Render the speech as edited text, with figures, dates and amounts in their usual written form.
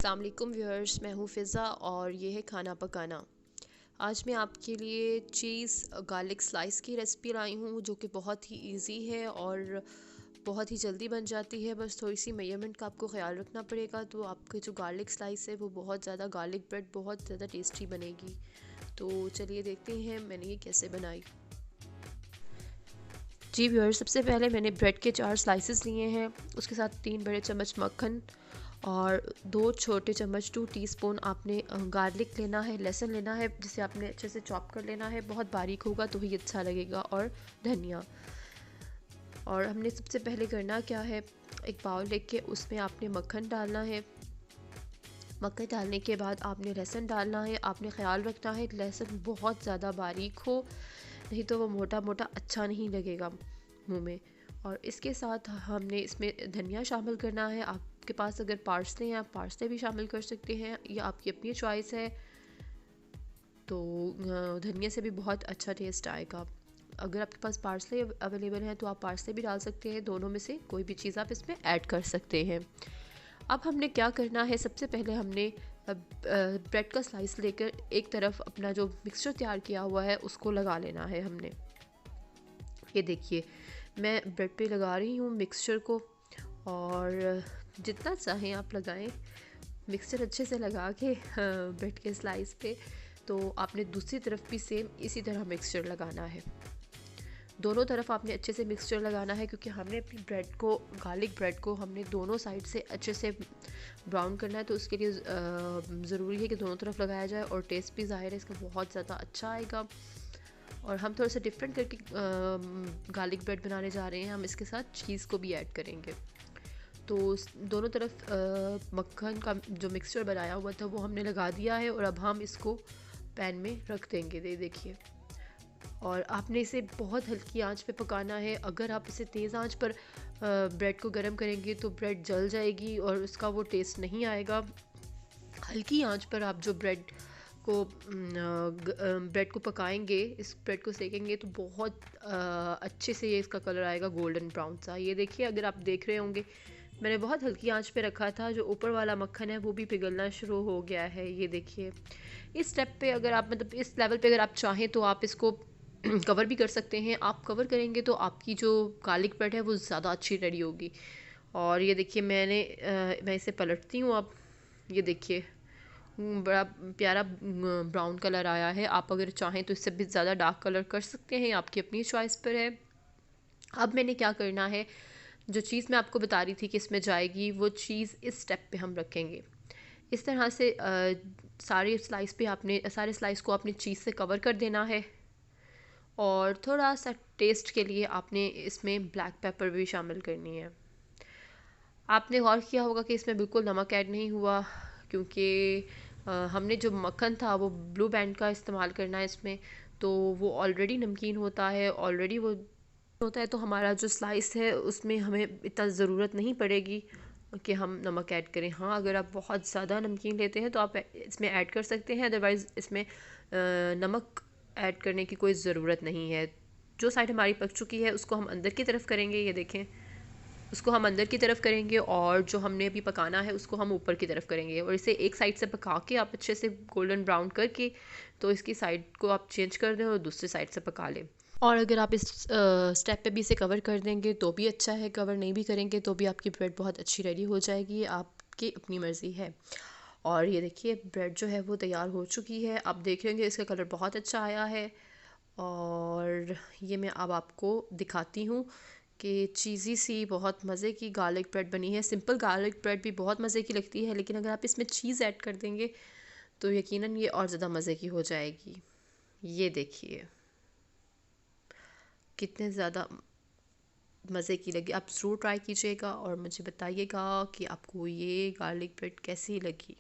अस्सलाम वालेकुम व्यूअर्स, मैं हूँ फ़िज़ा और ये है खाना पकाना। आज मैं आपके लिए चीज़ गार्लिक स्लाइस की रेसिपी लाई हूँ जो कि बहुत ही इजी है और बहुत ही जल्दी बन जाती है। बस थोड़ी सी मेजरमेंट का आपको ख्याल रखना पड़ेगा, तो आपके जो गार्लिक स्लाइस है वो बहुत ज़्यादा गार्लिक ब्रेड बहुत ज़्यादा टेस्टी बनेगी। तो चलिए देखते हैं मैंने ये कैसे बनाई। जी व्यूअर्स, सबसे पहले मैंने ब्रेड के 4 स्लाइसेस लिए हैं, उसके साथ 3 बड़े चम्मच मक्खन और 2 छोटे चम्मच 2 टीस्पून आपने गार्लिक लेना है, लहसुन लेना है जिसे आपने अच्छे से चॉप कर लेना है, बहुत बारीक होगा तो ही अच्छा लगेगा, और धनिया। और हमने सबसे पहले करना क्या है, एक बाउल लेके उसमें आपने मक्खन डालना है। मक्खन डालने के बाद आपने लहसुन डालना है। आपने ख्याल रखना है लहसुन बहुत ज़्यादा बारीक हो, नहीं तो वो मोटा मोटा अच्छा नहीं लगेगा मुंह में। और इसके साथ हमने इसमें धनिया शामिल करना है। आपके पास अगर पार्सले हैं आप पार्सले भी शामिल कर सकते हैं, ये आपकी अपनी चॉइस है। तो धनिया से भी बहुत अच्छा टेस्ट आएगा। अगर आपके पास पार्सले अवेलेबल है तो आप पार्सले भी डाल सकते हैं, दोनों में से कोई भी चीज़ आप इसमें ऐड कर सकते हैं। अब हमने क्या करना है, सबसे पहले हमने ब्रेड का स्लाइस लेकर एक तरफ अपना जो मिक्सचर तैयार किया हुआ है उसको लगा लेना है हमने। ये देखिए मैं ब्रेड पे लगा रही हूँ मिक्सचर को, और जितना चाहें आप लगाएं। मिक्सचर अच्छे से लगा के ब्रेड के स्लाइस पे, तो आपने दूसरी तरफ भी सेम इसी तरह मिक्सचर लगाना है। दोनों तरफ आपने अच्छे से मिक्सचर लगाना है, क्योंकि हमने अपनी ब्रेड को, गार्लिक ब्रेड को हमने दोनों साइड से अच्छे से ब्राउन करना है। तो उसके लिए ज़रूरी है कि दोनों तरफ लगाया जाए, और टेस्ट भी ज़ाहिर है इसका बहुत ज़्यादा अच्छा आएगा। और हम थोड़ा सा डिफरेंट करके गार्लिक ब्रेड बनाने जा रहे हैं, हम इसके साथ चीज़ को भी ऐड करेंगे। तो दोनों तरफ मक्खन का जो मिक्सचर बनाया हुआ था वो हमने लगा दिया है, और अब हम इसको पैन में रख देंगे। देखिए, और आपने इसे बहुत हल्की आंच पे पकाना है। अगर आप इसे तेज़ आंच पर ब्रेड को गर्म करेंगे तो ब्रेड जल जाएगी और उसका वो टेस्ट नहीं आएगा। हल्की आंच पर आप जो ब्रेड को पकाएंगे, इस ब्रेड को सेकेंगे, तो बहुत अच्छे से ये इसका कलर आएगा गोल्डन ब्राउन सा। ये देखिए, अगर आप देख रहे होंगे मैंने बहुत हल्की आंच पे रखा था, जो ऊपर वाला मक्खन है वो भी पिघलना शुरू हो गया है। ये देखिए, इस स्टेप पे अगर आप, मतलब इस लेवल पे अगर आप चाहें तो आप इसको कवर भी कर सकते हैं। आप कवर करेंगे तो आपकी जो गार्लिक ब्रेड है वो ज़्यादा अच्छी रेडी होगी। और ये देखिए मैं इसे पलटती हूँ अब। ये देखिए बड़ा प्यारा ब्राउन कलर आया है। आप अगर चाहें तो इससे भी ज़्यादा डार्क कलर कर सकते हैं, आपकी अपनी चॉइस पर है। अब मैंने क्या करना है, जो चीज़ मैं आपको बता रही थी कि इसमें जाएगी, वो चीज़ इस स्टेप पे हम रखेंगे। इस तरह से सारे स्लाइस को आपने चीज़ से कवर कर देना है। और थोड़ा सा टेस्ट के लिए आपने इसमें ब्लैक पेपर भी शामिल करनी है। आपने गौर किया होगा कि इसमें बिल्कुल नमक ऐड नहीं हुआ, क्योंकि हमने जो मक्खन था वो ब्लू बैंड का इस्तेमाल करना है इसमें, तो वो ऑलरेडी नमकीन होता है, ऑलरेडी वो होता है। तो हमारा जो स्लाइस है उसमें हमें इतना ज़रूरत नहीं पड़ेगी कि हम नमक ऐड करें। हाँ, अगर आप बहुत ज़्यादा नमकीन लेते हैं तो आप इसमें ऐड कर सकते हैं, अदरवाइज़ इसमें नमक ऐड करने की कोई ज़रूरत नहीं है। जो साइड हमारी पक चुकी है उसको हम अंदर की तरफ करेंगे। ये देखें, उसको हम अंदर की तरफ करेंगे, और जो हमने अभी पकाना है उसको हम ऊपर की तरफ करेंगे। और इसे एक साइड से पका के आप अच्छे से गोल्डन ब्राउन करके, तो इसकी साइड को आप चेंज कर दें और दूसरी साइड से पका लें। और अगर आप इस स्टेप पे भी इसे कवर कर देंगे तो भी अच्छा है, कवर नहीं भी करेंगे तो भी आपकी ब्रेड बहुत अच्छी रेडी हो जाएगी, आपकी अपनी मर्ज़ी है। और ये देखिए, ब्रेड जो है वो तैयार हो चुकी है। आप देखेंगे इसका कलर बहुत अच्छा आया है। और ये मैं अब आपको दिखाती हूँ कि चीज़ी सी बहुत मज़े की गार्लिक ब्रेड बनी है। सिंपल गार्लिक ब्रेड भी बहुत मज़े की लगती है, लेकिन अगर आप इसमें चीज़ ऐड कर देंगे तो यकीनन ये और ज़्यादा मज़े की हो जाएगी। ये देखिए कितने ज़्यादा मज़े की लगी। आप ज़रूर ट्राई कीजिएगा और मुझे बताइएगा कि आपको ये गार्लिक ब्रेड कैसी लगी।